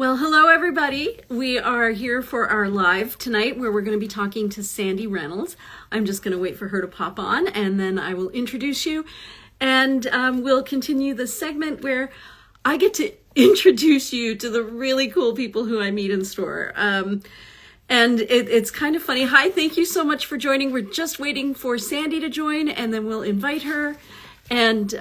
Well, hello everybody. We are here for our live tonight where we're going to be talking to Sandy Reynolds. I'm just going to wait for her to pop on and then I will introduce you and we'll continue the segment where I get to introduce you to the really cool people who I meet in store. And it's kind of funny. Hi, thank you so much for joining. We're just waiting for Sandy to join and then we'll invite her. And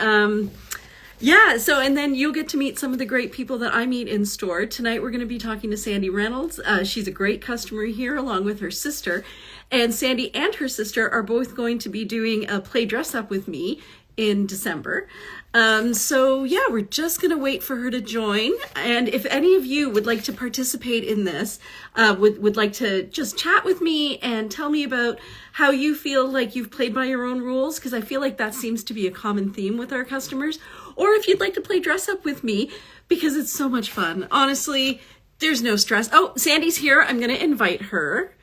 and then you'll get to meet some of the great people that I meet in store. Tonight we're going to be talking to Sandy Reynolds. She's a great customer here along with her sister. And Sandy and her sister are both going to be doing a play dress up with me in December. We're just going to wait for her to join. And if any of you would like to participate in this, would like to just chat with me and tell me about how you feel like you've played by your own rules, because I feel like that seems to be a common theme with our customers. Or if you'd like to play dress up with me, because it's so much fun. Honestly, there's no stress. Oh, Sandy's here. I'm going to invite her.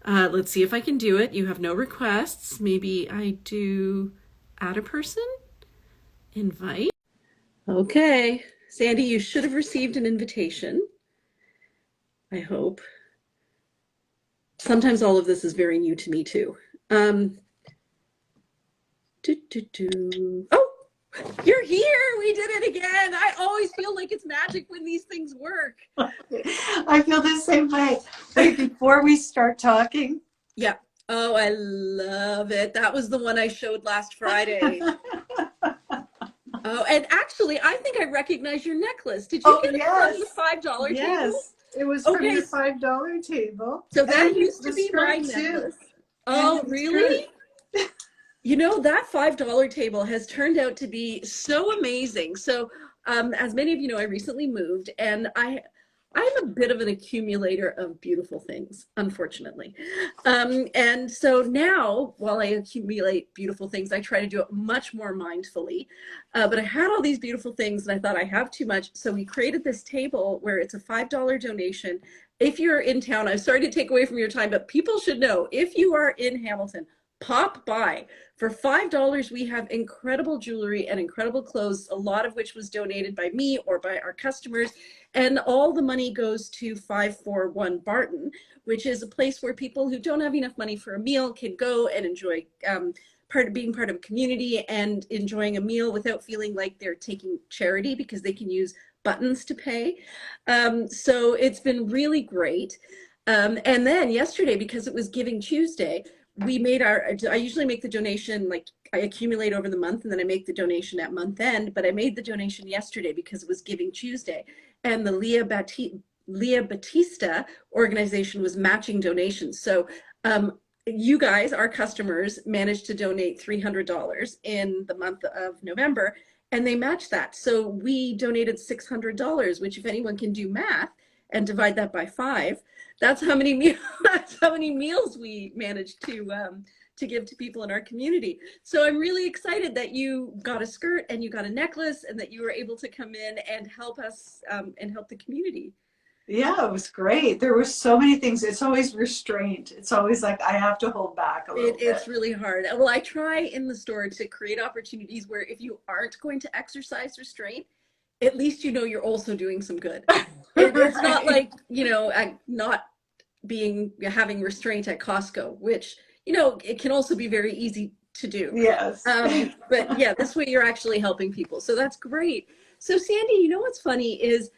Let's see if I can do it. You have no requests. Maybe I do add a person. Invite. Okay. Sandy, you should have received an invitation. I hope. Sometimes all of this is very new to me too. Oh, you're here. We did it again. I always feel like it's magic when these things work. I feel the same way. Wait, before we start talking. Yeah. Oh, I love it. That was the one I showed last Friday. Oh, and actually, I think I recognize your necklace. Did you get it from the $5 table? Yes, it was from the $5 table. So that used to be my necklace. Oh, really? You know, that $5 table has turned out to be so amazing. So as many of you know, I recently moved and I'm a bit of an accumulator of beautiful things, unfortunately. And so now, while I accumulate beautiful things, I try to do it much more mindfully. But I had all these beautiful things and I thought I have too much. So we created this table where it's a $5 donation. If you're in town, I'm sorry to take away from your time, but people should know, if you are in Hamilton, pop by. For $5, we have incredible jewelry and incredible clothes, a lot of which was donated by me or by our customers. And all the money goes to 541 Barton, which is a place where people who don't have enough money for a meal can go and enjoy being part of a community and enjoying a meal without feeling like they're taking charity, because they can use buttons to pay. So it's been really great. And then yesterday, because it was Giving Tuesday, we made I usually make the donation, like I accumulate over the month and then I make the donation at month end, but I made the donation yesterday because it was Giving Tuesday. And the Leah Batista organization was matching donations. So you guys, our customers, managed to donate $300 in the month of November, and they matched that. So we donated $600, which, if anyone can do math and divide that by 5, that's how many meals we managed to give to people in our community. So I'm really excited that you got a skirt and you got a necklace and that you were able to come in and help us and help the community. Yeah, it was great. There were so many things. It's always restraint. It's always like I have to hold back a little bit. It's really hard. Well, I try in the store to create opportunities where if you aren't going to exercise restraint, at least you know you're also doing some good. It's not like, you know, not having restraint at Costco, which, you know, it can also be very easy to do. Yes. But yeah, this way you're actually helping people. So that's great. So Sandy, you know what's funny is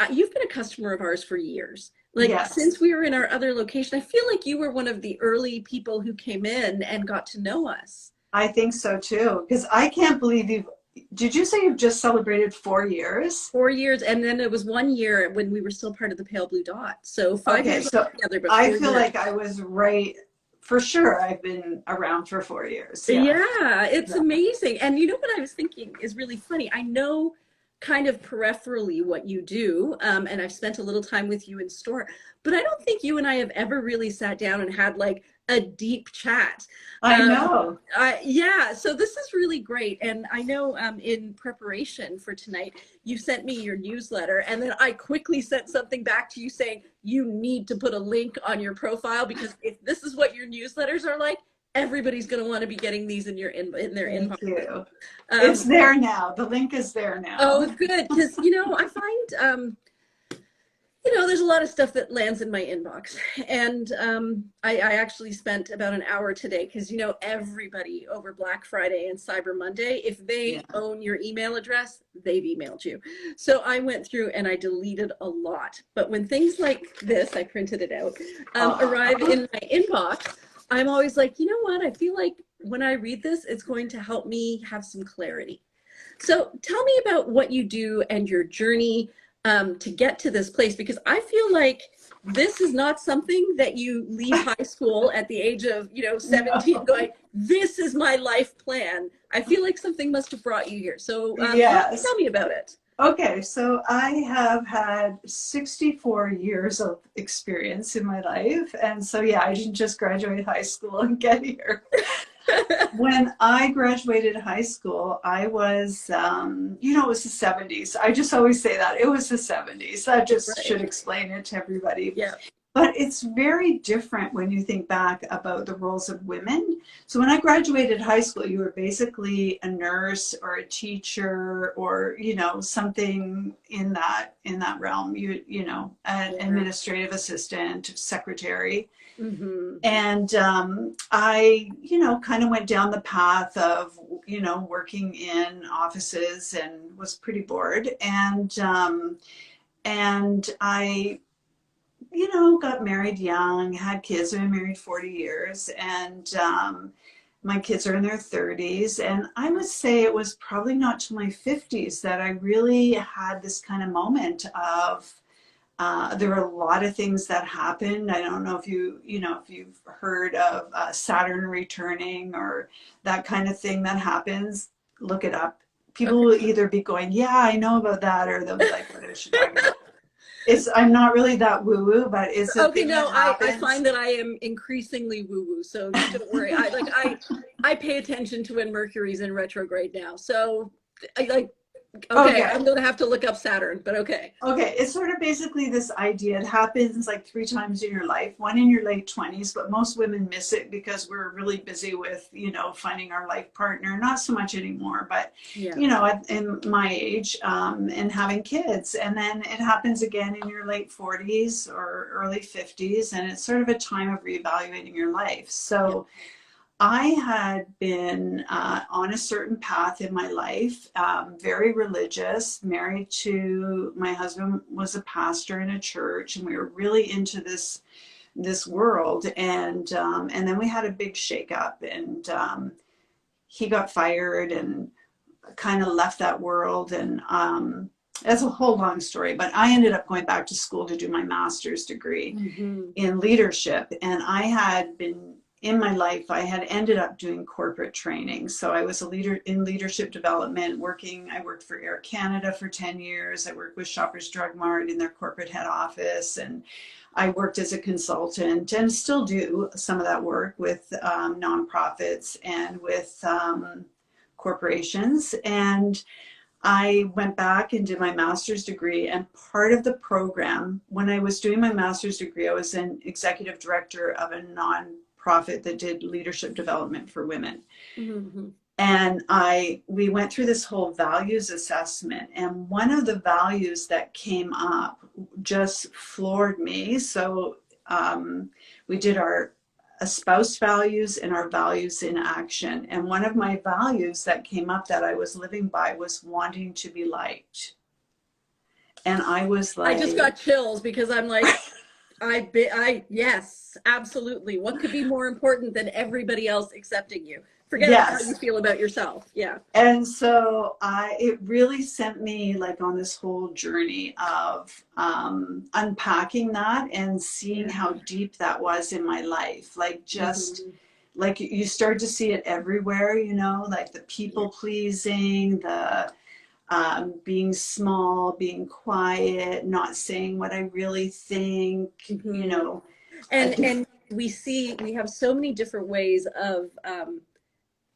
you've been a customer of ours for years. Like since we were in our other location, I feel like you were one of the early people who came in and got to know us. I think so too, because I can't believe did you say you've just celebrated 4 years? 4 years, and then it was 1 year when we were still part of the Pale Blue Dot. So 5 years together. But I feel like I was right. For sure, I've been around for 4 years. Yeah, it's amazing. And you know what I was thinking is really funny? I know kind of peripherally what you do, and I've spent a little time with you in store, but I don't think you and I have ever really sat down and had like a deep chat. I know. Yeah, so this is really great. And I know in preparation for tonight, you sent me your newsletter, and then I quickly sent something back to you saying, you need to put a link on your profile, because if this is what your newsletters are like, everybody's going to want to be getting these in their inbox. Thank you. It's there now. The link is there now. Oh, good. Because, you know, I find You know, there's a lot of stuff that lands in my inbox. And I actually spent about an hour today because, you know, everybody over Black Friday and Cyber Monday, if they own your email address, they've emailed you. So I went through and I deleted a lot. But when things like this, I printed it out, arrive in my inbox, I'm always like, you know what? I feel like when I read this, it's going to help me have some clarity. So tell me about what you do and your journey to get to this place, because I feel like this is not something that you leave high school at the age of, you know, 17 going, this is my life plan. I feel like something must have brought you here. So Yes. tell me about it. Okay, so I have had 64 years of experience in my life. And so, yeah, I didn't just graduate high school and get here. When I graduated high school, I was, you know, it was the 70s. I just always say that. It was the 70s. That just should explain it to everybody. Yeah. But it's very different when you think back about the roles of women. So when I graduated high school, you were basically a nurse or a teacher or, you know, something in that realm, you know, an administrative assistant, secretary. Mm-hmm. And I, you know, kind of went down the path of, you know, working in offices and was pretty bored. And I, you know, got married young, had kids. I've been married 40 years, and my kids are in their 30s. And I would say it was probably not till my 50s that I really had this kind of moment of, there were a lot of things that happened. I don't know if you know, if you've heard of Saturn returning or that kind of thing that happens. Look it up. People will either be going, yeah, I know about that, or they'll be like, what is she talking about? I'm not really that woo-woo, but it's a thing that happens. I find that I am increasingly woo-woo, so don't worry. I pay attention to when Mercury's in retrograde now. So okay, I'm gonna have to look up Saturn, but okay. Okay, it's sort of basically this idea. It happens like 3 times in your life, one in your late 20s, but most women miss it because we're really busy with, you know, finding our life partner. Not so much anymore, but, you know, in my age and having kids. And then it happens again in your late 40s or early 50s, and it's sort of a time of reevaluating your life. So I had been on a certain path in my life, very religious, married to, my husband was a pastor in a church, and we were really into this world. And then we had a big shakeup, and he got fired and kind of left that world. And that's a whole long story, but I ended up going back to school to do my master's degree in leadership. And I had been, in my life, I had ended up doing corporate training. So I was a leader in leadership development, I worked for Air Canada for 10 years. I worked with Shoppers Drug Mart in their corporate head office. And I worked as a consultant and still do some of that work with nonprofits and with corporations. And I went back and did my master's degree, and part of the program, when I was doing my master's degree, I was an executive director of a nonprofit that did leadership development for women. And we went through this whole values assessment, and one of the values that came up just floored me. So we did our espoused values and our values in action. And one of my values that came up that I was living by was wanting to be liked. And I was like, I just got chills because I'm like, yes, absolutely. What could be more important than everybody else accepting you? Forget how you feel about yourself. Yeah. And so it really sent me like on this whole journey of unpacking that and seeing how deep that was in my life. Like just like you start to see it everywhere, you know, like the people pleasing, the being small, being quiet, not saying what I really think, you know. And we have so many different ways of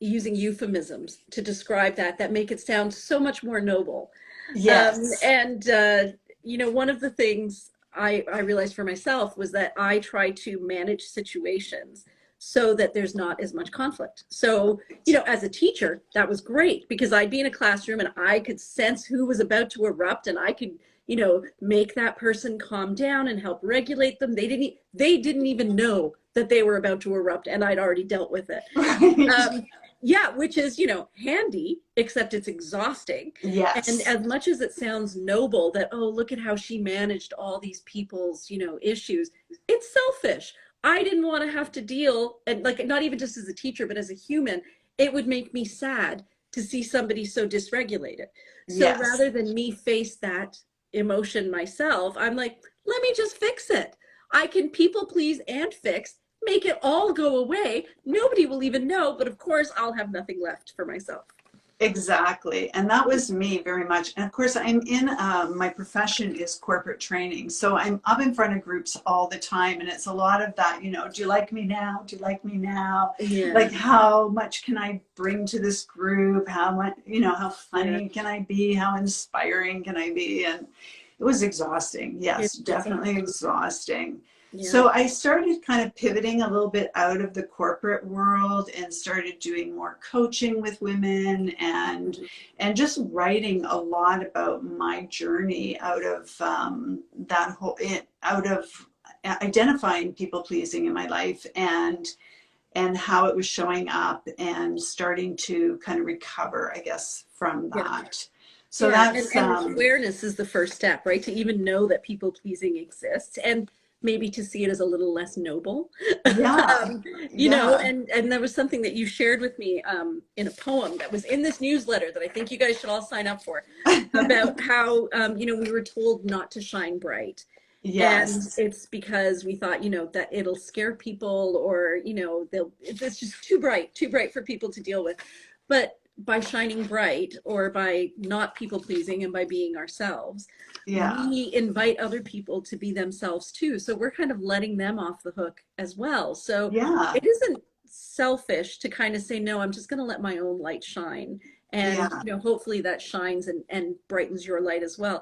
using euphemisms to describe that make it sound so much more noble. Yes. You know, one of the things I realized for myself was that I try to manage situations so that there's not as much conflict. So, you know, as a teacher, that was great because I'd be in a classroom and I could sense who was about to erupt, and I could you know, make that person calm down and help regulate them. They didn't even know that they were about to erupt, and I'd already dealt with it. Right. Yeah, which is, you know, handy, except it's exhausting. And Yes. as much as it sounds noble that, oh, look at how she managed all these people's, you know, issues, it's selfish. I didn't want to have to deal, and like, not even just as a teacher, but as a human, it would make me sad to see somebody so dysregulated. So Yes. rather than me face that emotion myself, I'm like, let me just fix it. I can people please and fix, make it all go away. Nobody will even know, but of course I'll have nothing left for myself. Exactly. And that was me very much. And of course, I'm in my profession is corporate training. So I'm up in front of groups all the time. And it's a lot of that, you know, do you like me now? Do you like me now? Yeah. Like, how much can I bring to this group? How much, you know, how funny can I be? How inspiring can I be? And it was exhausting. Yes, It's definitely exhausting. yeah. So I started kind of pivoting a little bit out of the corporate world and started doing more coaching with women and just writing a lot about my journey out of out of identifying people pleasing in my life and how it was showing up and starting to kind of recover, I guess, from Yeah. that. So Yeah, that's and awareness is the first step, right? To even know that people pleasing exists, and maybe to see it as a little less noble. yeah, You know, yeah, and there was something that you shared with me in a poem that was in this newsletter that I think you guys should all sign up for, about how you know, we were told not to shine bright. And yes, it's because we thought, you know, that it'll scare people, or, you know, it's just too bright for people to deal with. But by shining bright, or by not people pleasing and by being ourselves, yeah, we invite other people to be themselves too. So we're kind of letting them off the hook as well. So yeah, it isn't selfish to kind of say, no, I'm just going to let my own light shine. And, yeah. you know, hopefully that shines and brightens your light as well.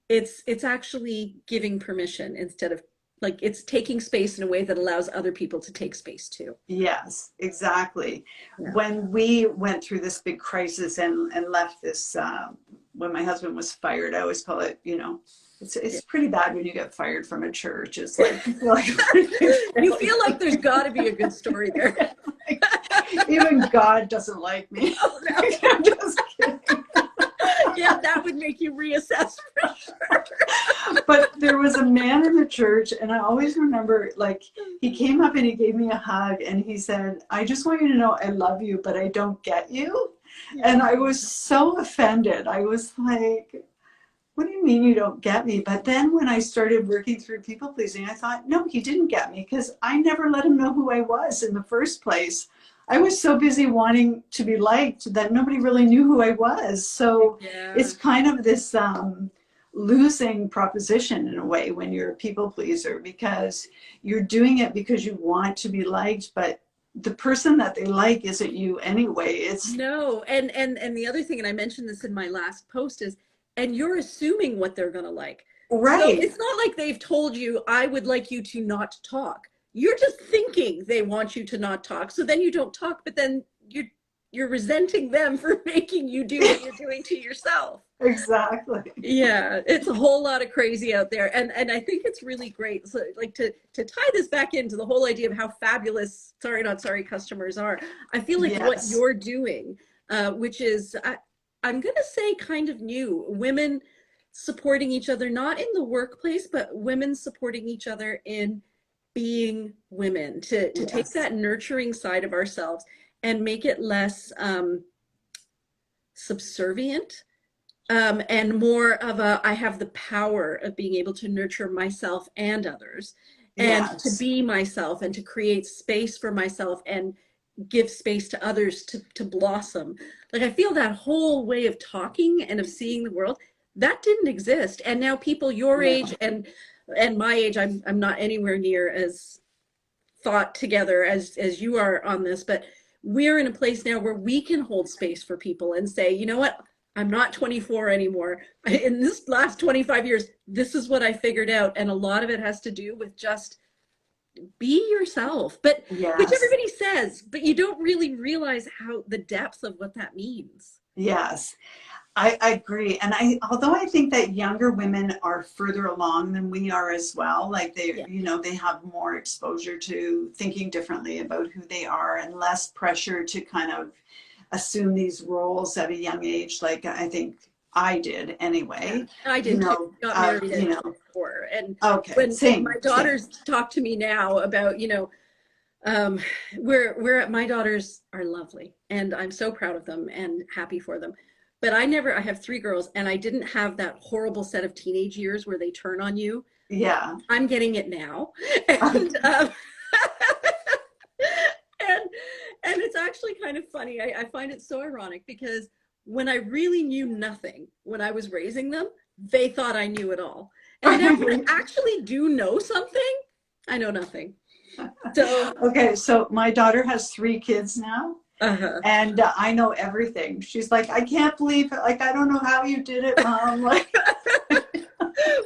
It's actually giving permission, instead of, like, it's taking space in a way that allows other people to take space too. Yes, exactly. Yeah. When we went through this big crisis and left this, when my husband was fired, I always call it, you know, Yeah. it's pretty bad when you get fired from a church. It's like, you feel like, You feel like there's got to be a good story there. even God doesn't like me. Oh, no. I'm just kidding. Yeah, that would make you reassess for sure. But there was a man in the church, and I always remember, like, he came up and he gave me a hug and he said, I just want you to know I love you, but I don't get you. And I was so offended. I was like, what do you mean you don't get me? But then when I started working through people pleasing, I thought, no, he didn't get me, because I never let him know who I was in the first place. I was so busy wanting to be liked that nobody really knew who I was. So Yeah. it's kind of this losing proposition in a way when you're a people pleaser, because you're doing it because you want to be liked, but the person that they like isn't you anyway. It's No, and the other thing, and I mentioned this in my last post, is, and you're assuming what they're gonna like. So right. it's not like they've told you, I would like you to not talk. You're just thinking they want you to not talk. So then you don't talk, but then you're resenting them for making you do what you're doing to yourself. Exactly. Yeah, it's a whole lot of crazy out there, and I think it's really great. So, like, to tie this back into the whole idea of how fabulous Sorry Not Sorry customers are, I feel like what Yes. you're doing, which is, I'm gonna say, kind of new. Women supporting each other, not in the workplace, but women supporting each other in being women, to take Yes. that nurturing side of ourselves and make it less subservient, and more of a, I have the power of being able to nurture myself and others, and to Yes. be myself, and to create space for myself, and give space to others to blossom. Like, I feel that whole way of talking and of seeing the world, that didn't exist. And now people your No. age and my age, I'm not anywhere near as thought together as you are on this, but we're in a place now where we can hold space for people and say, you know what, I'm not 24 anymore. In this last 25 years, this is what I figured out. And a lot of it has to do with just be yourself, but which Yes. everybody says, but you don't really realize how the depth of what that means. Yes. I agree. And although I think that younger women are further along than we are as well, like they, Yeah, you know, they have more exposure to thinking differently about who they are and less pressure to kind of assume these roles at a young age. Like I think I did yeah. anyway, I did too. Got married you at know, 24. And okay, when my same. daughters talk to me now about, um, my daughters are lovely and I'm so proud of them and happy for them. But I have three girls and I didn't have that horrible set of teenage years where they turn on you. Yeah. I'm getting it now. And, and, and it's actually kind of funny. I find it so ironic because when I really knew nothing, when I was raising them, they thought I knew it all. And now when I actually do know something, I know nothing. So, Okay, so my daughter has three kids now. uh-huh. And I know everything. She's like, I can't believe it. Like, I don't know how you did it, Mom. Like,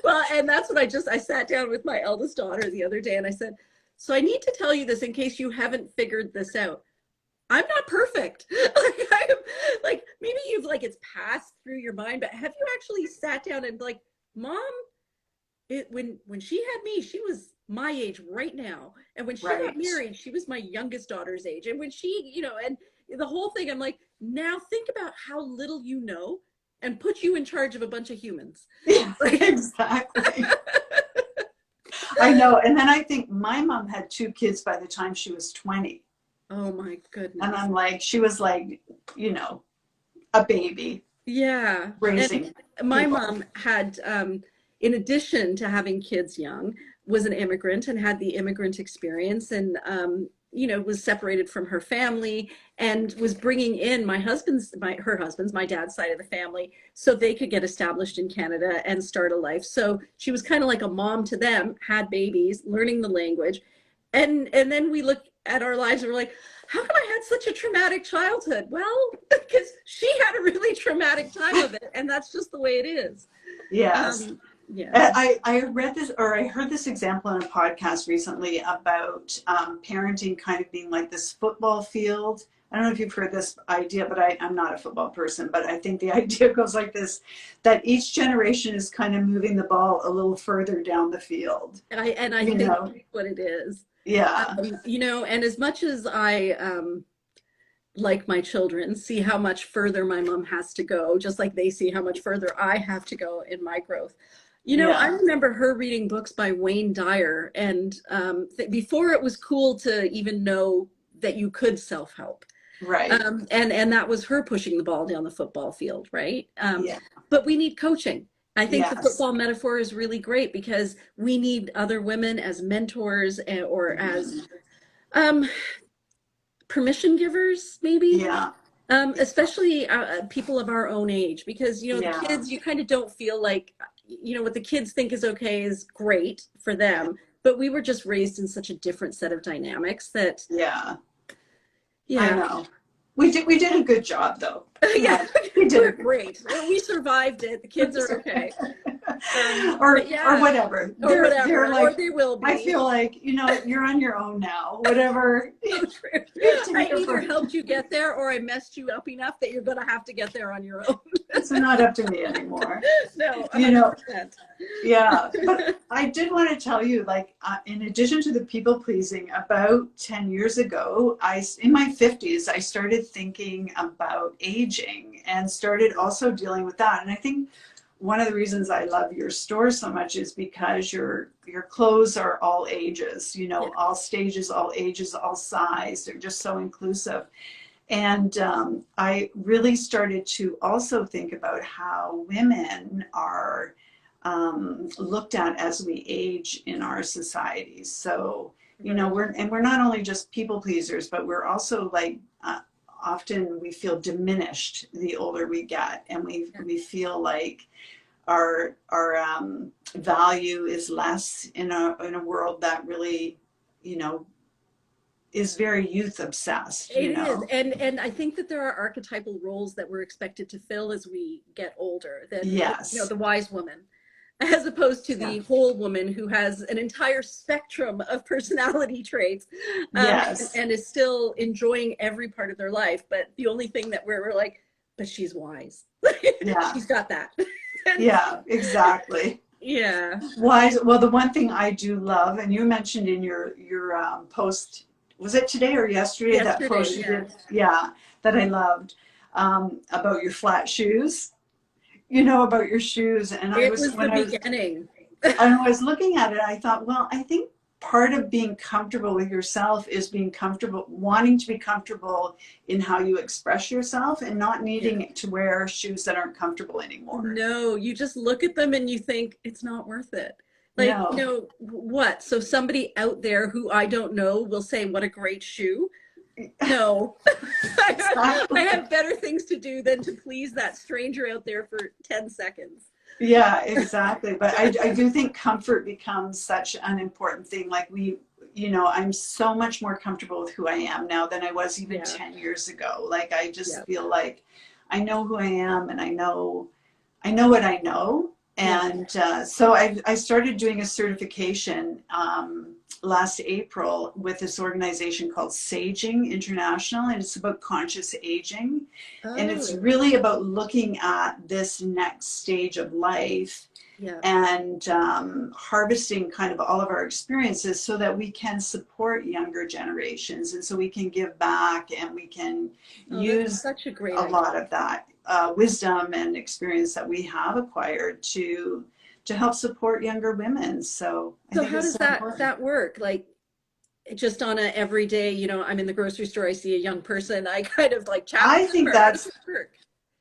Well, and that's what I sat down with my eldest daughter the other day and I said, so I need to tell you this in case you haven't figured this out. I'm not perfect. Like maybe you've like it's passed through your mind, but have you actually sat down and like, Mom, when she had me, she was my age right now. And when she got right. married, she was my youngest daughter's age. And when she, and the whole thing, I'm like, now think about how little you know and put you in charge of a bunch of humans. Yeah, exactly. I know. And then I think my mom had two kids by the time she was 20. Oh my And goodness. I'm like, she was like, you know, a baby Yeah. And raising my people. mom had, in addition to having kids young, was an immigrant and had the immigrant experience and, was separated from her family and was bringing in her husband's, my dad's side of the family, so they could get established in Canada and start a life. So she was kind of like a mom to them, had babies, learning the language. And then we look at our lives and we're like, how come I had such a traumatic childhood? Well, because she had a really traumatic time of it, and that's just the way it is. Yes. Um, yeah. I read this or I heard this example on a podcast recently about parenting kind of being like this football field. I don't know if you've heard this idea, but I'm not a football person, but I think the idea goes like this, that each generation is kind of moving the ball a little further down the field. And I You think know? that's what it is. Yeah. And as much as I like my children, see how much further my mom has to go, just like they see how much further I have to go in my growth. I Yeah. remember her reading books by Wayne Dyer, and before it was cool to even know that you could self-help. Right. And that was her pushing the ball down the football field, right? Yeah. But we need coaching. I think the Yes. football metaphor is really great because we need other women as mentors or as Mhm. um, permission givers, maybe, Yeah. especially people of our own age, because the Yeah. kids, you kind of don't feel like what the kids think is okay is great for them, but we were just raised in such a different set of dynamics that Yeah. I yeah. know. We did a good job though. Yeah, Yeah. We did we're a good great. We survived it. The kids are okay. But or yeah, whatever. or They're whatever, or like, they will I be. feel like, you're on your own now. Whatever. So true. You have to I make a either break. helped you get there or I messed you up enough that you're going to have to get there on your own. It's not up to me anymore. No, You know, 100%. yeah. But I did want to tell you, like, in addition to the people pleasing, about 10 years ago, in my 50s, I started thinking about aging and started also dealing with that. And I think one of the reasons I love your store so much is because your clothes are all ages, Yeah. all stages, all ages, all size. They're just so inclusive. And I really started to also think about how women are looked at as we age in our societies. So, Right. we're not only just people pleasers, but we're also like, often we feel diminished the older we get, and we feel like our value is less in a world that really, you know, is very youth obsessed. It is. And I think that there are archetypal roles that we're expected to fill as we get older. That Yes. the wise woman, as opposed to Yeah. the whole woman who has an entire spectrum of personality traits, Yes. and is still enjoying every part of their life. But the only thing that we're like, but she's wise. Yeah. She's got that. Yeah, exactly. Yeah. Wise. Well, the one thing I do love, and you mentioned in your post, was it today or yesterday, that Yesterday, post you yeah. did? Yeah, that I loved, about your flat shoes. You know, about your shoes, and I It was was the beginning. and I was looking at it, I thought, well, I think part of being comfortable with yourself is being comfortable, wanting to be comfortable in how you express yourself and not Yeah. needing to wear shoes that aren't comfortable anymore. No, you just look at them and you think it's not worth it. Like, No. what? So somebody out there who I don't know will say, what a great shoe. No, I Exactly. have better things to do than to please that stranger out there for 10 seconds. Yeah, exactly. But I do think comfort becomes such an important thing. Like I'm so much more comfortable with who I am now than I was even Yeah, 10 years ago. Like I just yeah, feel like I know who I am, and I know what I know. yeah. And so I started doing a certification last April with this organization called Saging International, and it's about conscious aging. And it's Oh, really about looking at this next stage of life yeah. and harvesting kind of all of our experiences so that we can support younger generations, and so we can give back and we can Oh, that's use such a great a idea. lot of that wisdom and experience that we have acquired to help support younger women. So I So think how it's does so that important. that work? Like just on a everyday, I'm in the grocery store, I see a young person, I kind of like chat with I them, think or how does that's it work?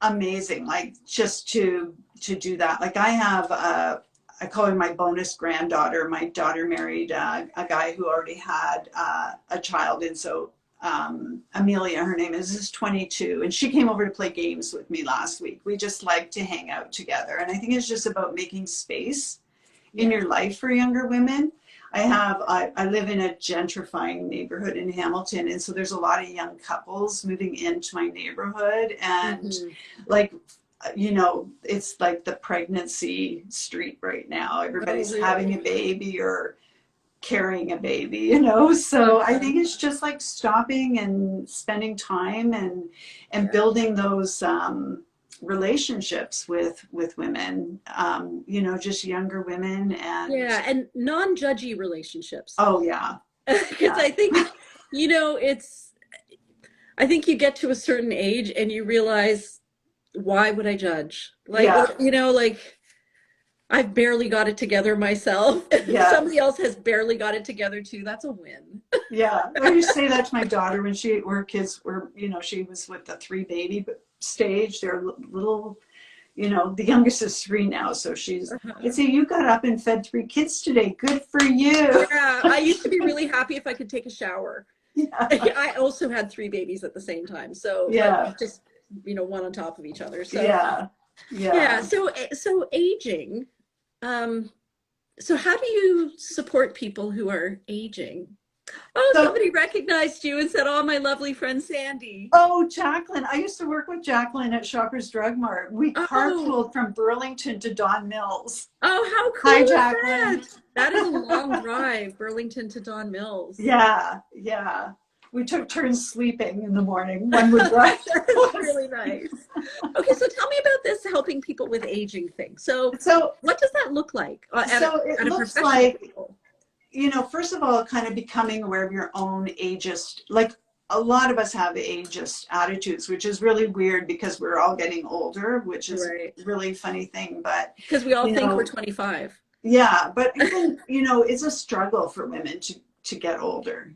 amazing. Like just to do that. Like I have I call her my bonus granddaughter. My daughter married a guy who already had a child, and so Amelia, her name is 22, and she came over to play games with me last week. We just like to hang out together, and I think it's just about making space in Yeah. your life for younger women. I live in a gentrifying neighborhood in Hamilton, and so there's a lot of young couples moving into my neighborhood, and Hmm. like it's like the pregnancy street right now. Oh, Everybody's having really? a baby or carrying a baby. So I Uh-huh. think it's just like stopping and spending time and Yeah. building those relationships with women, just younger women. And Yeah, and non-judgy relationships. oh yeah, Because yeah, I think, it's, I think you get to a certain age and you realize, why would I judge? Like, yeah, like I've barely got it together myself. If yeah. somebody else has barely got it together too, that's a win. Yeah, I used to say that to my daughter when her kids were, she was with the three baby stage. They're little, the youngest is 3 now, so I'd Uh-huh. say you got up and fed 3 kids today. Good for you. Yeah, I used to be really happy if I could take a shower. Yeah, I also had 3 babies at the same time, so but yeah, just one on top of each other. So yeah, yeah, yeah. so aging. Um, so how do you support people who are aging? Oh, So, somebody recognized you and said, "Oh, my lovely friend Sandy." oh, Jacqueline, I used to work with Jacqueline at Shoppers Drug Mart. We Oh, carpooled from Burlington to Don Mills. oh, how Hi, cool is Jacqueline. that? That is a long drive, Burlington to Don Mills. Yeah, yeah. We took turns sleeping in the morning. One would drive. That's really nice. Okay, so tell me about this helping people with aging thing. So, So, what does that look like so it at a looks professional like, level? first of all, kind of becoming aware of your own ageist, like a lot of us have ageist attitudes, which is really weird because we're all getting older, which is Right. a really funny thing. But, Because we all you think we're know, 25. yeah, but even, it's a struggle for women to get older,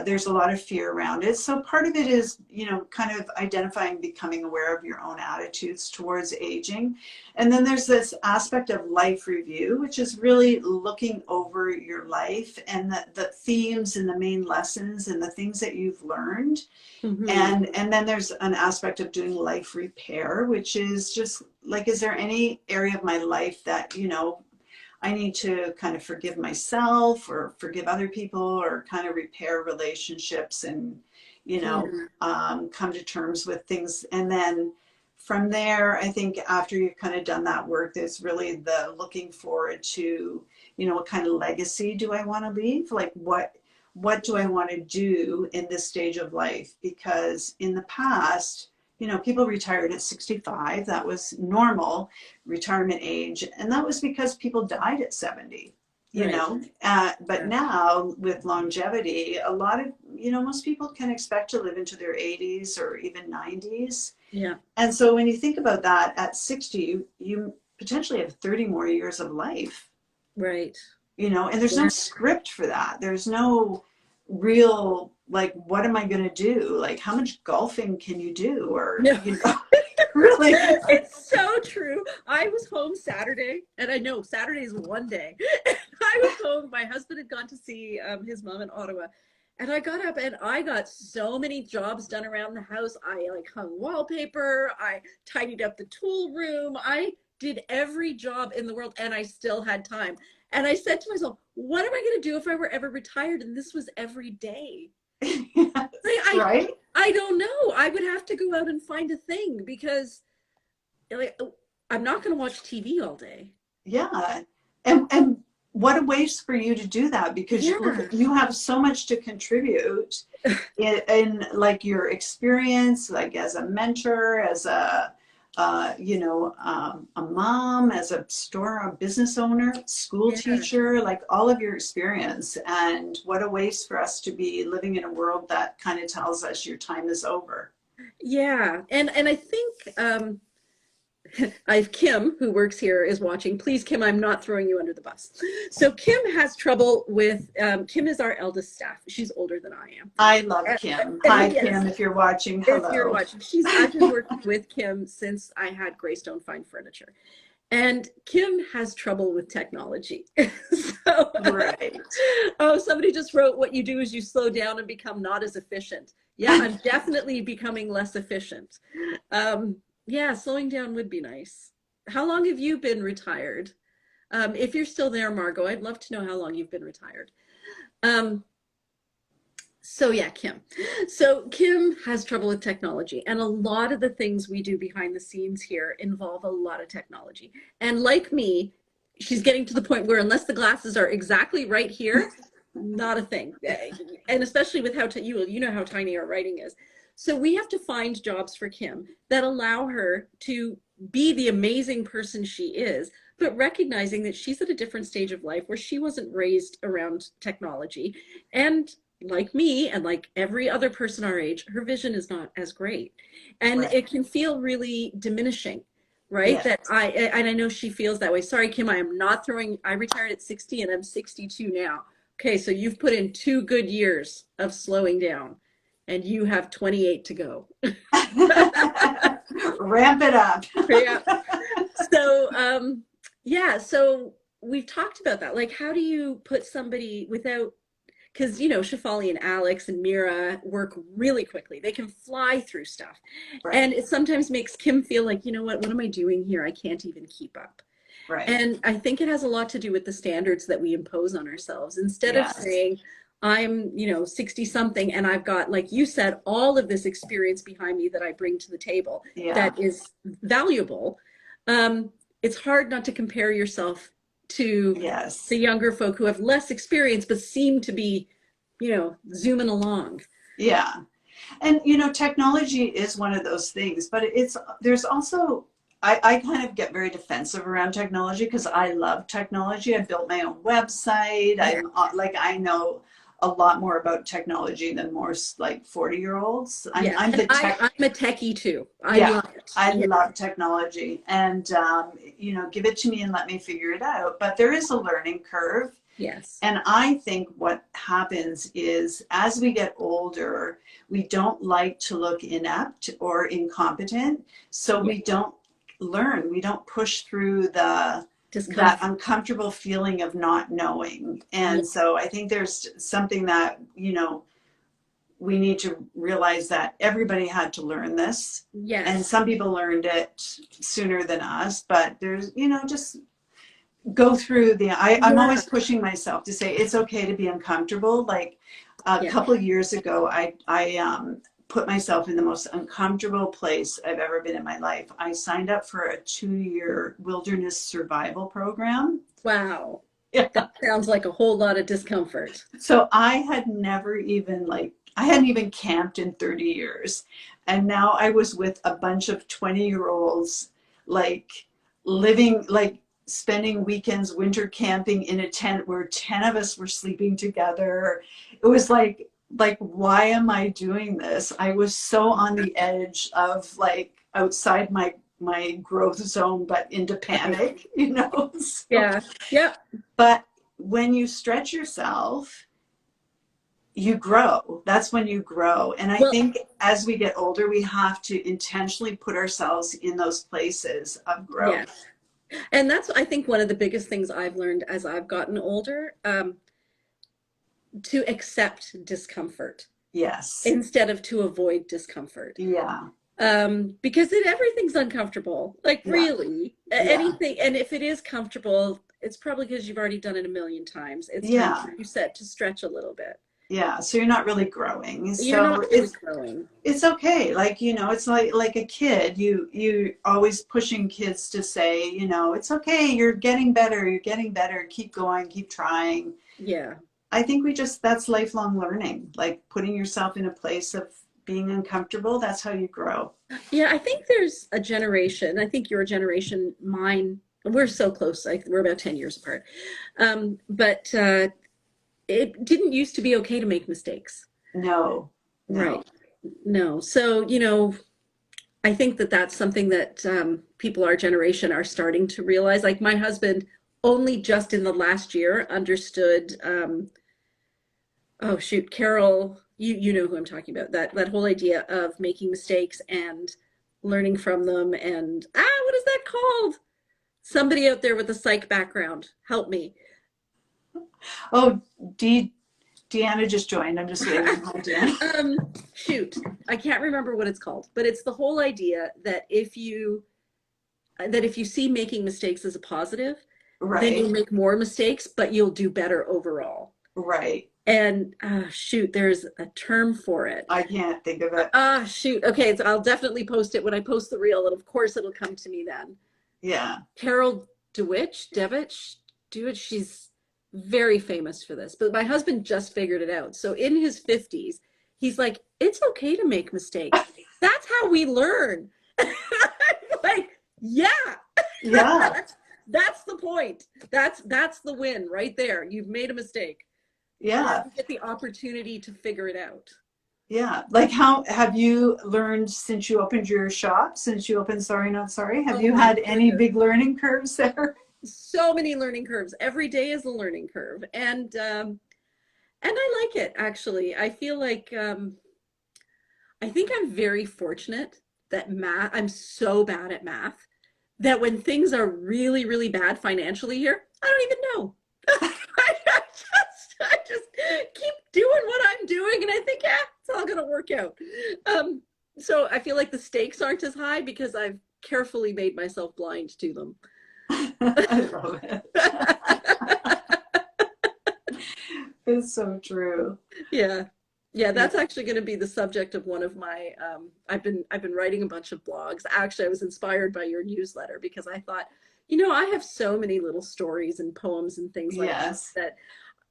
there's a lot of fear around it. So part of it is, kind of identifying, becoming aware of your own attitudes towards aging. And then there's this aspect of life review, which is really looking over your life and the themes and the main lessons and the things that you've learned. Hmm. And then there's an aspect of doing life repair, which is just like, is there any area of my life that, I need to kind of forgive myself or forgive other people or kind of repair relationships and, Yeah. come to terms with things. And then from there, I think after you've kind of done that work, there's really the looking forward to, what kind of legacy do I want to leave? Like what do I want to do in this stage of life? Because in the past, you know, people retired at 65. That was normal retirement age. And that was because people died at 70, you Right. know. But now with longevity, a lot of, you know, most people can expect to live into their 80s or even 90s. Yeah. And so when you think about that, at 60, you potentially have 30 more years of life, Right. you know, and there's no Yeah. script for that. There's no real, like, what am I going to do? Like, how much golfing can you do? Or, No. you know, really. It's so true. I was home Saturday, and I know Saturday is one day. I was home. My husband had gone to see his mom in Ottawa, and I got up and I got so many jobs done around the house. I like hung wallpaper. I tidied up the tool room. I did every job in the world, and I still had time. And I said to myself, what am I going to do if I were ever retired and this was every day? Yes, Like, right? I don't know. I would have to go out and find a thing because like I'm not going to watch TV all day. Yeah. And what a waste for you to do that, because Yeah. look, you have so much to contribute in like your experience, like as a mentor, as a you know, a mom, as a business owner, school Yeah. teacher, like all of your experience. And what a waste for us to be living in a world that kind of tells us your time is over. Yeah. And I think I have Kim, who works here, is watching. Please, Kim, I'm not throwing you under the bus. So Kim has trouble with, Kim is our eldest staff. She's older than I am. I love Kim. Hi, Yes, Kim, if you're watching, if you're hello. watching. I've been working with Kim since I had Greystone Fine Furniture. And Kim has trouble with technology. So, Right. oh, somebody just wrote, what you do is you slow down and become not as efficient. Yeah, I'm definitely becoming less efficient. Yeah, slowing down would be nice. How long have you been retired? If you're still there, Margot, I'd love to know how long you've been retired. Um, so yeah, Kim. So Kim has trouble with technology, and a lot of the things we do behind the scenes here involve a lot of technology. And like me, she's getting to the point where unless the glasses are exactly right here, not a thing. And especially with how you know how tiny our writing is. So we have to find jobs for Kim that allow her to be the amazing person she is, but recognizing that she's at a different stage of life where she wasn't raised around technology. And like me and like every other person our age, her vision is not as great. And Right. it can feel really diminishing, right? Yeah. That and I know she feels that way. Sorry, Kim, I am not throwing, I retired at 60 and I'm 62 now. Okay, so you've put in 2 good years of slowing down and you have 28 to go. Ramp it up. Yeah. So, yeah, so we've talked about that. Like, how do you put somebody without, because, you know, Shafali and Alex and Mira work really quickly. They can fly through stuff. Right. And it sometimes makes Kim feel like, you know what am I doing here? I can't even keep up. Right. And I think it has a lot to do with the standards that we impose on ourselves. Instead of Yes. saying, I'm, you know, 60 something and I've got, like you said, all of this experience behind me that I bring to the table Yeah. that is valuable. It's hard not to compare yourself to Yes. the younger folk who have less experience but seem to be, you know, zooming along. Yeah. And, you know, technology is one of those things, but there's also, I kind of get very defensive around technology because I love technology. I built my own website. Yeah. I know a lot more about technology than most like 40-year-olds. Yeah. I'm I'm a techie too. I Yeah, love it. I Yeah. love technology, and you know, give it to me and let me figure it out. But there is a learning curve. Yes. And I think what happens is as we get older, we don't like to look inept or incompetent. So we don't learn, we don't push through that uncomfortable feeling of not knowing. And so I think there's something that, you know, we need to realize that everybody had to learn this. Yes. And some people learned it sooner than us, but there's, you know, just go through I'm always pushing myself to say it's okay to be uncomfortable. Like a couple of years ago, I put myself in the most uncomfortable place I've ever been in my life. I signed up for a 2-year wilderness survival program. Wow. Yeah. That sounds like a whole lot of discomfort. So I had never even I hadn't even camped in 30 years. And now I was with a bunch of 20-year-olds, like living, like spending weekends winter camping in a tent where 10 of us were sleeping together. It was like, why am I doing this? I was so on the edge of like outside my growth zone, but into panic, you know? So, Yeah. Yeah. but when you stretch yourself, you grow. That's when you grow. And I Well, think as we get older, we have to intentionally put ourselves in those places of yeah. growth. And that's, I think, one of the biggest things I've learned as I've gotten older, to accept discomfort Yes. instead of to avoid discomfort. Yeah. Because everything's uncomfortable, like Yeah. really Yeah. anything. And if it is comfortable, it's probably because you've already done it a million times. It's time, Yeah. like you said, to stretch a little bit. Yeah. So you're not really growing. You're So not really growing. it's okay. Like, you know, it's like a kid. You always pushing kids to say, you know, it's okay, you're getting better, you're getting better, keep going, keep trying. Yeah. I think that's lifelong learning, like putting yourself in a place of being uncomfortable. That's how you grow. Yeah, I think there's a generation, I think your generation, mine, we're so close, like we're about 10 years apart. But it didn't used to be okay to make mistakes. No, no. Right. No. So, I think that that's something that people our generation are starting to realize. Like my husband only just in the last year understood, oh shoot, Carol, you know who I'm talking about. That whole idea of making mistakes and learning from them and what is that called? Somebody out there with a psych background, help me. Oh, Deanna just joined. I'm just waiting. Hi, Deanna. Shoot, I can't remember what it's called, but it's the whole idea that if you see making mistakes as a positive, then Right, you'll make more mistakes, but you'll do better overall. right. And shoot, there's a term for it. I can't think of it. Shoot. Okay, so I'll definitely post it when I post the reel, and of course it'll come to me then. Yeah. Carol Dewitt, she's very famous for this. But my husband just figured it out. So in his 50s, he's like, it's okay to make mistakes. That's how we learn. Like, yeah. Yeah. That's the point. That's the win right there. You've made a mistake. Yeah. You get the opportunity to figure it out. Yeah. Like, how have you learned since you opened your shop, since you opened sariKNOTsari? Have Oh you my had any goodness. big learning curves there? So many learning curves. Every day is a learning curve, and I like it actually. I feel like I think I'm very fortunate that I'm so bad at math that when things are really, really bad financially here, I don't even know. I just keep doing what I'm doing, and I think, it's all gonna work out. So I feel like the stakes aren't as high because I've carefully made myself blind to them. I love it. It's so true. Yeah. Yeah, that's actually going to be the subject of one of my I've been writing a bunch of blogs. Actually, I was inspired by your newsletter because I thought, I have so many little stories and poems and things like Yes. that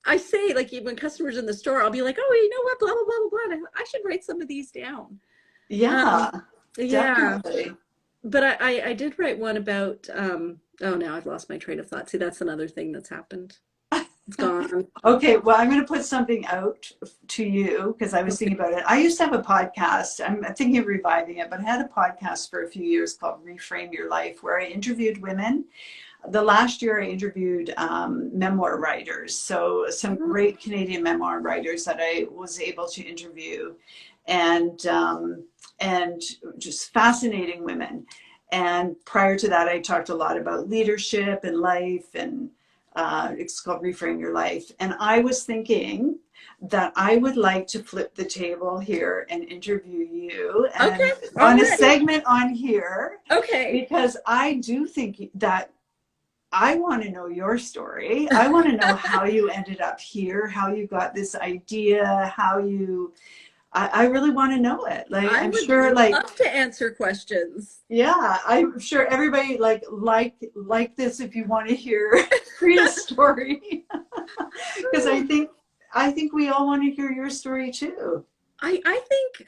I say, like when customers in the store, I'll be like, oh, you know what, blah blah blah blah blah. I should write some of these down. Yeah, Yeah, definitely. but I did write one about oh, now I've lost my train of thought. See, that's another thing that's happened. It's gone. Okay, well, I'm going to put something out to you because I was thinking about it. I used to have a podcast. I'm thinking of reviving it, but I had a podcast for a few years called Reframe Your Life, where I interviewed women. The last year, I interviewed memoir writers. So some great Canadian memoir writers that I was able to interview, and just fascinating women. And prior to that, I talked a lot about leadership and life, and it's called Reframe Your Life. And I was thinking that I would like to flip the table here and interview you and Okay. on a segment on here. Okay. Because I do think that I want to know your story. I want to know how you ended up here, how you got this idea, I really want to know it. Like, I I'm would sure, love to answer questions. yeah, I'm sure everybody like this. If you want to hear Priya's story. story. Because I think we all want to hear your story too. I think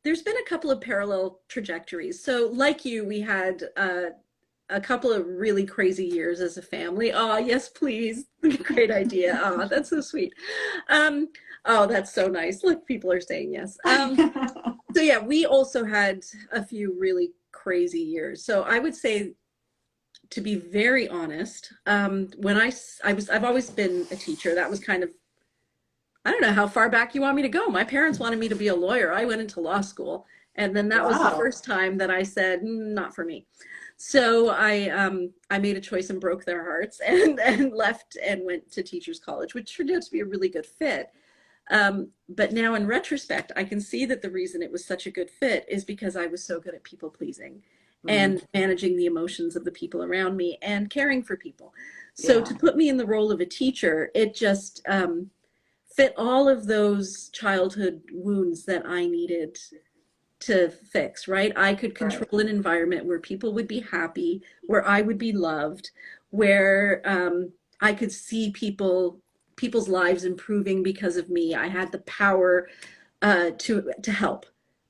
there's been a couple of parallel trajectories. So like you, we had a couple of really crazy years as a family. Oh, yes, please. Great idea. Oh, that's so sweet. Oh, that's so nice. Look, people are saying yes. So yeah, we also had a few really crazy years. So I would say, to be very honest, when I've always been a teacher. That was kind of, I don't know how far back you want me to go. My parents wanted me to be a lawyer. I went into law school, and then that was the first time that I said, not for me. So I made a choice and broke their hearts and left and went to teachers college, which turned out to be a really good fit. But now in retrospect, I can see that the reason it was such a good fit is because I was so good at people pleasing and managing the emotions of the people around me and caring for people. So to put me in the role of a teacher, it just fit all of those childhood wounds that I needed to fix, right? I could control an environment where people would be happy, where I would be loved, where I could see people's lives improving because of me. I had the power to help,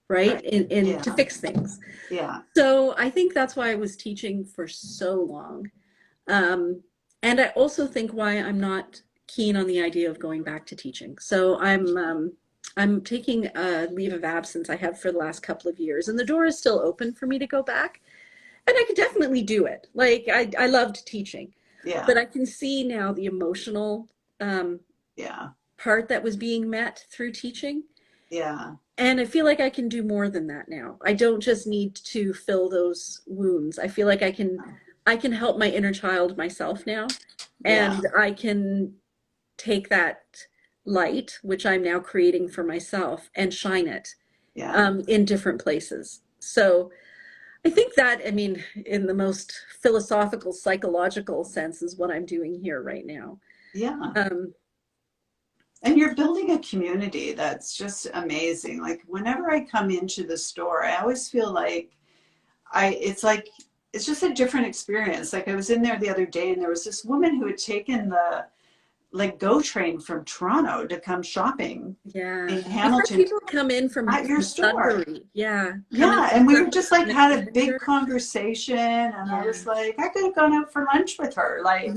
right? In to fix things. Yeah. So I think that's why I was teaching for so long. And I also think why I'm not keen on the idea of going back to teaching. So I'm taking a leave of absence I have for the last couple of years, and the door is still open for me to go back. And I could definitely do it. Like I loved teaching, but I can see now the emotional part that was being met through teaching. Yeah. And I feel like I can do more than that now. I don't just need to fill those wounds. I feel like I can help my inner child myself now, and I can take that light, which I'm now creating for myself, and shine it in different places. So I think that, I mean, in the most philosophical, psychological sense is what I'm doing here right now. Yeah. And you're building a community that's just amazing. Like whenever I come into the store, I always feel like it's just a different experience. Like I was in there the other day and there was this woman who had taken the GO train from Toronto to come shopping in Hamilton. People come in from at your store. Sudbury. Yeah. And we were just like had a big conversation, and I was like, I could have gone out for lunch with her. Like,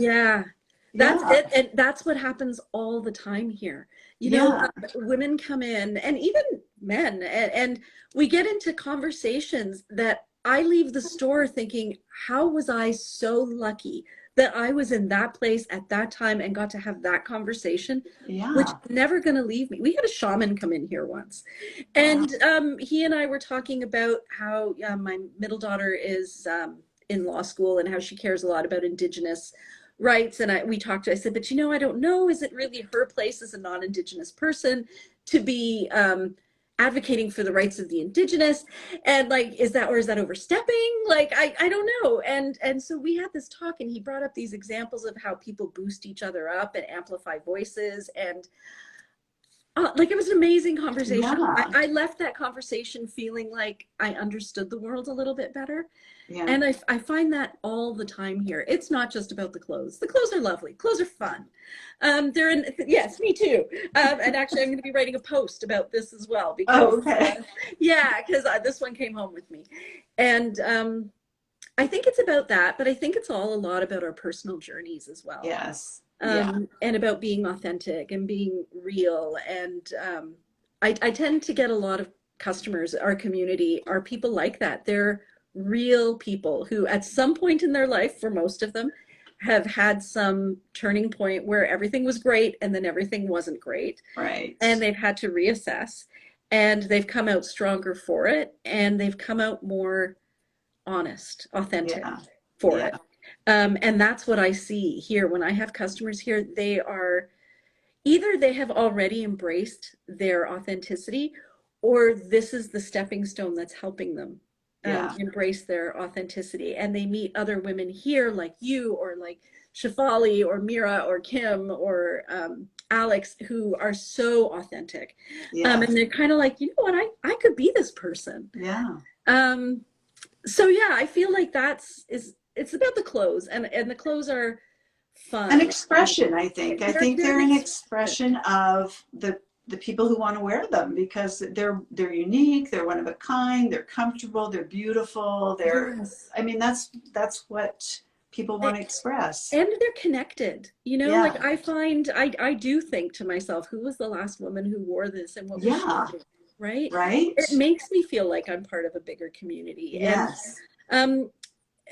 that's it. And that's what happens all the time here. You know, women come in, and even men, and we get into conversations that I leave the store thinking, how was I so lucky that I was in that place at that time and got to have that conversation, which is never going to leave me. We had a shaman come in here once, and he and I were talking about how my middle daughter is in law school and how she cares a lot about Indigenous rights. And I said, but you know, I don't know, is it really her place as a non-Indigenous person to be advocating for the rights of the Indigenous? And like, is that overstepping? Like, I don't know. And so we had this talk, and he brought up these examples of how people boost each other up and amplify voices. And like, it was an amazing conversation. I left that conversation feeling like I understood the world a little bit better. And I find that all the time here. It's not just about the clothes. The clothes are lovely. Clothes are fun. Yes, me too. And actually, I'm going to be writing a post about this as well. Because, because this one came home with me. And I think it's about that, but I think it's all a lot about our personal journeys as well. And about being authentic and being real. And I tend to get a lot of customers, our community, are people like that. They're real people who at some point in their life, for most of them, have had some turning point where everything was great and then everything wasn't great. And they've had to reassess, and they've come out stronger for it, and they've come out more honest, authentic for it. And that's what I see here when I have customers here. They are either they have already embraced their authenticity, or this is the stepping stone that's helping them embrace their authenticity. And they meet other women here like you, or like Shafali, or Mira, or Kim, or Alex, who are so authentic. And they're kind of like, you know what, I could be this person. So I feel like it's about the clothes, and the clothes are An fun. expression, I think. I think They're they're an an expression. expression of the people who want to wear them because they're unique, they're one of a kind, they're comfortable, they're beautiful, Yes. I mean that's what people want to express. And they're connected. Like Yeah. I find I do think to myself, who was the last woman who wore this and what was she Yeah. doing? Right? Right? It makes me feel like I'm part of a bigger community. Yes. Um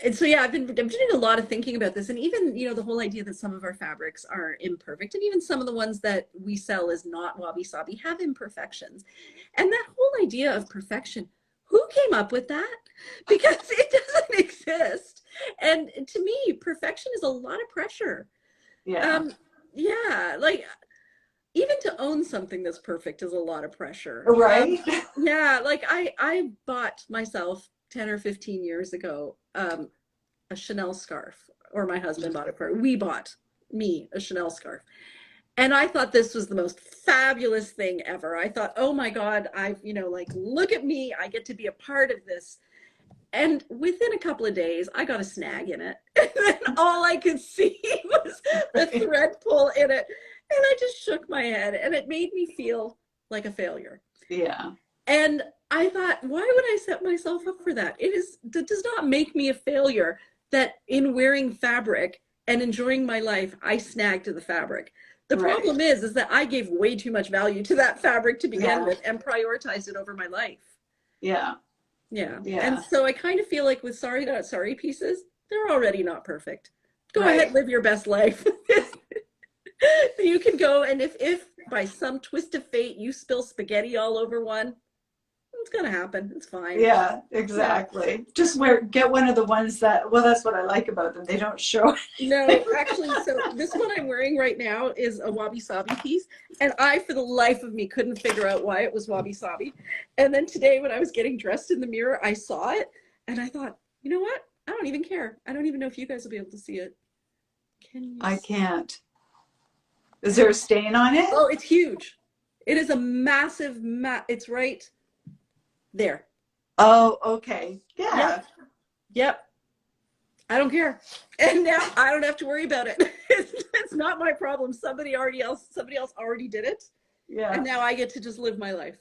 and so yeah, I'm doing a lot of thinking about this, and even the whole idea that some of our fabrics are imperfect, and even some of the ones that we sell as not wabi sabi have imperfections, and that whole idea of perfection, who came up with that? Because it doesn't exist, and to me, perfection is a lot of pressure. Yeah. Um, yeah, like even to own something that's perfect is a lot of pressure. Right? Yeah, like I bought myself 10 or 15 years ago a Chanel scarf, or my husband bought it for we bought me a Chanel scarf. And I thought this was the most fabulous thing ever. I thought, oh my God, like, look at me. I get to be a part of this. And within a couple of days, I got a snag in it. And then all I could see was the thread pull in it. And I just shook my head, and it made me feel like a failure. Yeah. And I thought, why would I set myself up for that? It does not make me a failure that in wearing fabric and enjoying my life, I snagged the fabric. The problem is that I gave way too much value to that fabric to begin with and prioritized it over my life. Yeah. Yeah. Yeah. And so I kind of feel like with sariKNOTsari pieces, they're already not perfect. Go ahead, live your best life. You can go, and if by some twist of fate you spill spaghetti all over one, it's gonna happen. It's fine. Yeah, exactly. Just get one of the ones that, well, that's what I like about them. They don't show. No, actually, so this one I'm wearing right now is a wabi sabi piece, and I, for the life of me, couldn't figure out why it was wabi sabi. And then today, when I was getting dressed in the mirror, I saw it, and I thought, you know what? I don't even care. I don't even know if you guys will be able to see it. Can you? I can't. Is there a stain on it? Oh, it's huge. It is a massive it's right there. Oh, okay. Yeah. Yep. Yep. I don't care. And now I don't have to worry about it. It's not my problem. Somebody else already did it. Yeah. And now I get to just live my life.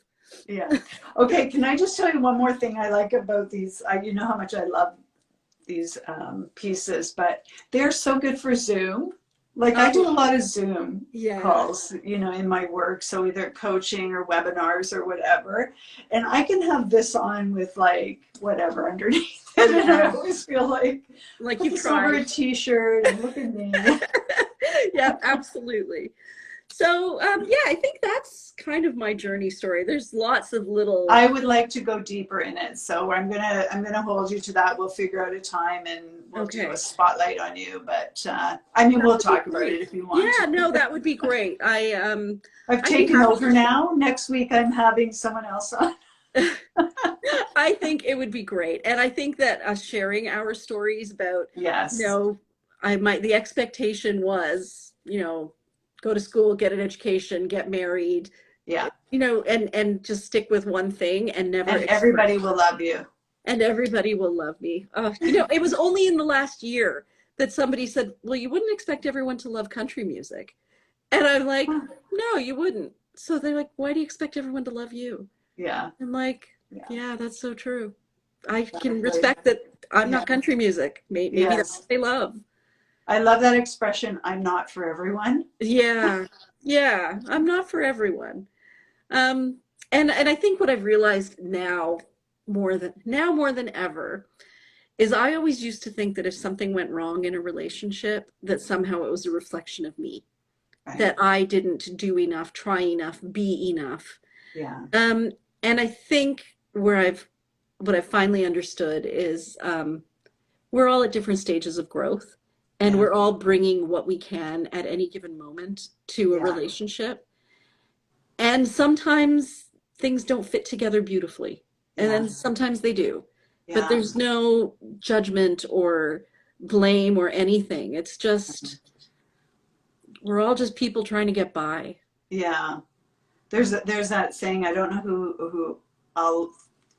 Yeah. Okay. Can I just tell you one more thing I like about these? You know how much I love these pieces, but they're so good for Zoom. Like I do a lot of Zoom calls, in my work. So either coaching or webinars or whatever. And I can have this on with like whatever underneath it. And I always feel like you've tried. Over a t-shirt and look at me. Yeah, absolutely. So yeah, I think that's kind of my journey story. There's lots of little. I would like to go deeper in it, so I'm gonna hold you to that. We'll figure out a time and we'll do a spotlight on you. But I mean, we'll talk about it if you want. Yeah, no, that would be great. I've taken over now. Next week, I'm having someone else on. I think it would be great, and I think that us sharing our stories about the expectation was go to school, get an education, get married, and just stick with one thing and never. And everybody will love you. And everybody will love me. It was only in the last year that somebody said, "Well, you wouldn't expect everyone to love country music," and I'm like, "No, you wouldn't." So they're like, "Why do you expect everyone to love you?" Yeah. I'm like, yeah, that's so true. I can respect that I'm not country music. Maybe that's what they love. I love that expression. I'm not for everyone. Yeah. Yeah. I'm not for everyone. And I think what I've realized now more than ever is I always used to think that if something went wrong in a relationship, that somehow it was a reflection of me, that I didn't do enough, try enough, be enough. Yeah. And I think what I've finally understood is we're all at different stages of growth, and we're all bringing what we can at any given moment to a relationship. And sometimes things don't fit together beautifully, and then sometimes they do. But there's no judgment or blame or anything. It's just we're all just people trying to get by. Yeah. There's that saying, I don't know who I'll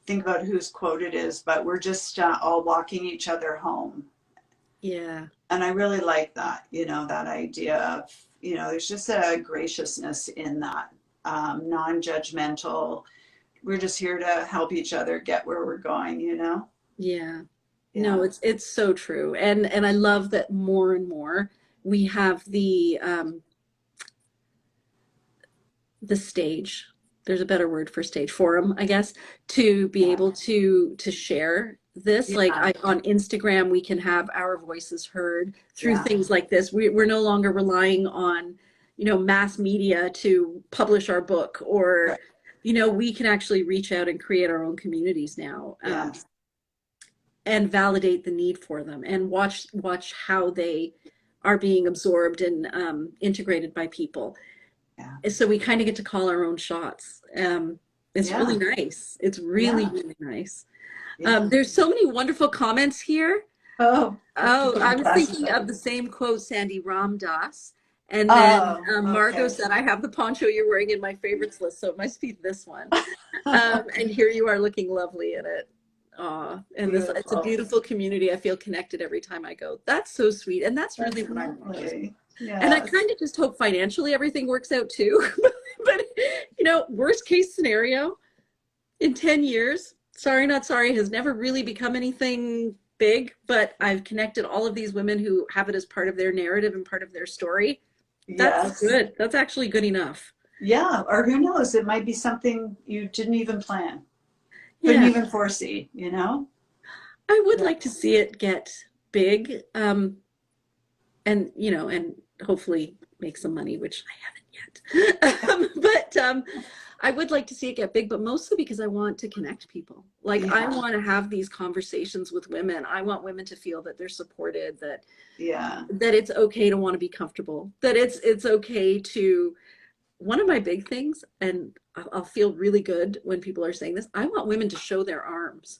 think about whose quote it is, but we're just all walking each other home. Yeah. And I really like that, that idea of, there's just a graciousness in that, non-judgmental. We're just here to help each other get where we're going. Yeah. No, Yeah. it's so true. And I love that more and more we have the stage. There's a better word for stage, forum, I guess, to be Yeah. able to share this. Like Yeah. on Instagram, we can have our voices heard through Yeah. things like this. We're no longer relying on, mass media to publish our book, or, Right. we can actually reach out and create our own communities now. Yes. And validate the need for them, and watch how they are being absorbed and integrated by people. Yeah. So we kind of get to call our own shots. It's really Yeah. nice. It's really, Yeah. really nice. Yeah. There's so many wonderful comments here. Oh, I have to Oh, put my I was glasses thinking on. of the same quote, Sandy Ramdas. And then Oh, Margot okay. said, I have the poncho you're wearing in my favorites list, so it must be this one. And here you are looking lovely in it. Aw, and it's a Beautiful. beautiful community. I feel connected every time I go. That's so sweet. And that's really That's what I want. lovely. And I Yes. kind of just hope financially everything works out too. But, worst case scenario, in 10 years, Sorry Not Sorry has never really become anything big, but I've connected all of these women who have it as part of their narrative and part of their story. That's Yes. good. That's actually good enough. Yeah. Or who knows? It might be something you didn't even plan, couldn't Yeah. even foresee. I would Yeah. like to see it get big, and hopefully make some money, which I haven't yet. But I would like to see it get big, but mostly because I want to connect people. Like I Yeah. want to have these conversations with women. I want women to feel that they're supported, that Yeah. it's okay to want to be comfortable, that it's okay to. One of my big things, and I'll feel really good when people are saying this, I want women to show their arms.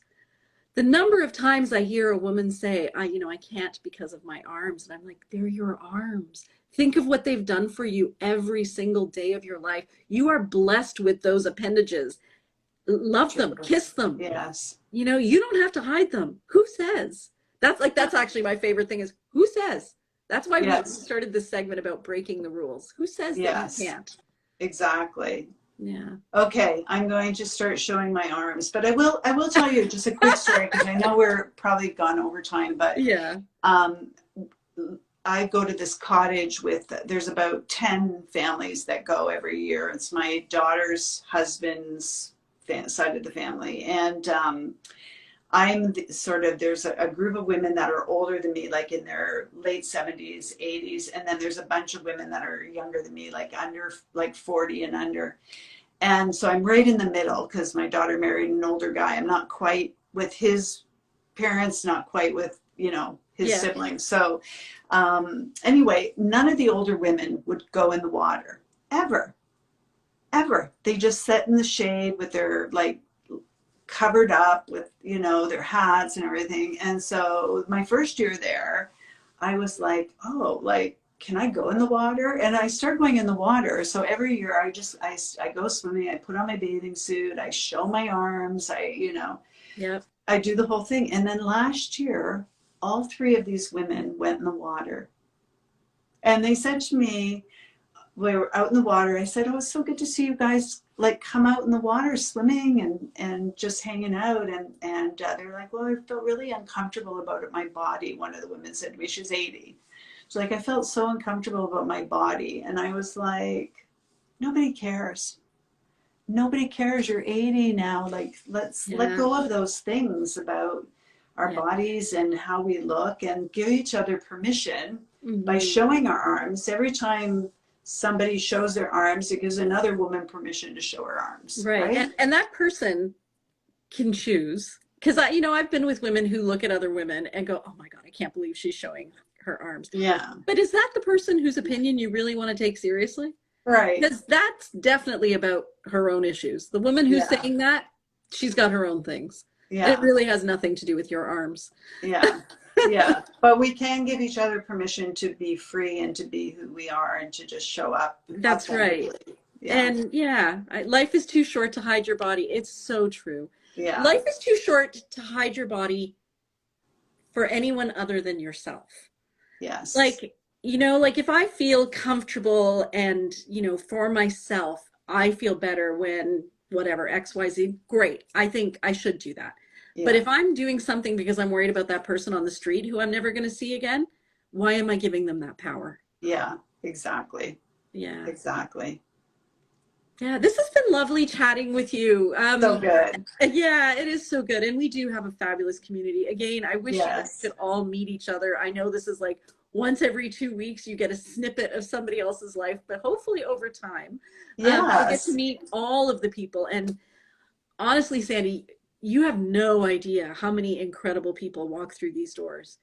The number of times I hear a woman say, I can't because of my arms. And I'm like, they're your arms. Think of what they've done for you every single day of your life. You are blessed with those appendages. Love them, True. kiss them. Yes. You don't have to hide them. Who says? That's actually my favorite thing is who says? That's why we Yes. started this segment about breaking the rules. Who says that you Yes. can't? Exactly. Yeah. Okay, I'm going to start showing my arms, but I will tell you just a quick story because I know we're probably gone over time, but Yeah. um, I go to this cottage there's about 10 families that go every year. It's my daughter's husband's side of the family. And there's a group of women that are older than me, like in their late 70s, 80s. And then there's a bunch of women that are younger than me, like 40 and under. And so I'm right in the middle because my daughter married an older guy. I'm not quite with his parents, not quite with, his Yeah. siblings. So anyway, none of the older women would go in the water ever, ever. They just sat in the shade with their covered up with, their hats and everything. And so my first year there, I was like, oh, can I go in the water? And I started going in the water. So every year I go swimming, I put on my bathing suit, I show my arms, Yep. I do the whole thing. And then last year, all three of these women went in the water. And they said to me, we were out in the water. I said, oh, it's so good to see you guys come out in the water swimming and just hanging out. And they're like, well, I felt really uncomfortable about it, my body. One of the women said to me, she's 80. She's like, I felt so uncomfortable about my body. And I was like, nobody cares. Nobody cares. You're 80 now. Let's let go of those things about our bodies and how we look and give each other permission by showing our arms. Every time somebody shows their arms, it gives another woman permission to show her arms. Right. And that person can choose. Because I've been with women who look at other women and go, oh my God, I can't believe she's showing her arms. Yeah. But is that the person whose opinion you really want to take seriously? Right. Because that's definitely about her own issues. The woman who's saying that, she's got her own things. Yeah. It really has nothing to do with your arms. Yeah. Yeah. But we can give each other permission to be free and to be who we are and to just show up. That's right. Yeah. And life is too short to hide your body. It's so true. Yeah. Life is too short to hide your body for anyone other than yourself. Yes. Like, you know, like if I feel comfortable and, you know, for myself, I feel better when whatever, XYZ, great. I think I should do that. But Yeah. if I'm doing something because I'm worried about that person on the street who I'm never going to see again, why am I giving them that power? Yeah, exactly. Yeah. Exactly. Yeah, this has been lovely chatting with you. So good. Yeah, it is so good. And we do have a fabulous community. Again, I wish you guys Yes. could all meet each other. I know this is like once every 2 weeks, you get a snippet of somebody else's life, but hopefully over time, you'll get to Yes. meet all of the people. And honestly, Sandy, you have no idea how many incredible people walk through these doors.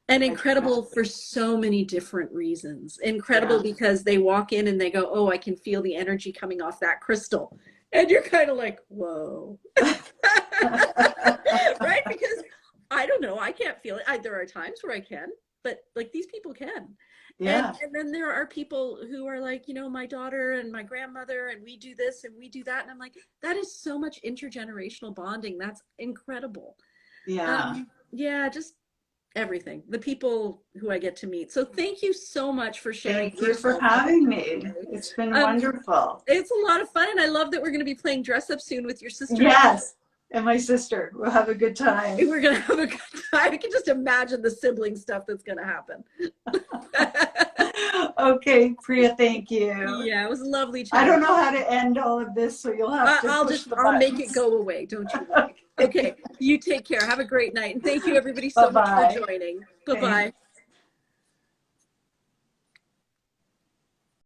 And incredible for so many different reasons. Incredible Yeah. because they walk in and they go, oh, I can feel the energy coming off that crystal. And you're kind of like, whoa. Right? Because I don't know, I can't feel it. There are times where I can, but like these people can. Yeah. And then there are people who are like, you know, my daughter and my grandmother, and we do this and we do that. And I'm like, that is so much intergenerational bonding. That's incredible. Yeah. Yeah, just everything, the people who I get to meet. So thank you so much for sharing. Thank you for having me. It's been wonderful. It's a lot of fun, and I love that we're going to be playing dress up soon with your sister. Yes, and my sister. We'll have a good time. We're going to have a good time. I can just imagine the sibling stuff that's going to happen. Okay, Priya, thank you. Yeah, it was lovely chatting. I don't know how to end all of this, so you'll have to I'll make it go away. Don't you worry. Okay, you take care. Have a great night. And thank you everybody so much for joining. Bye-bye.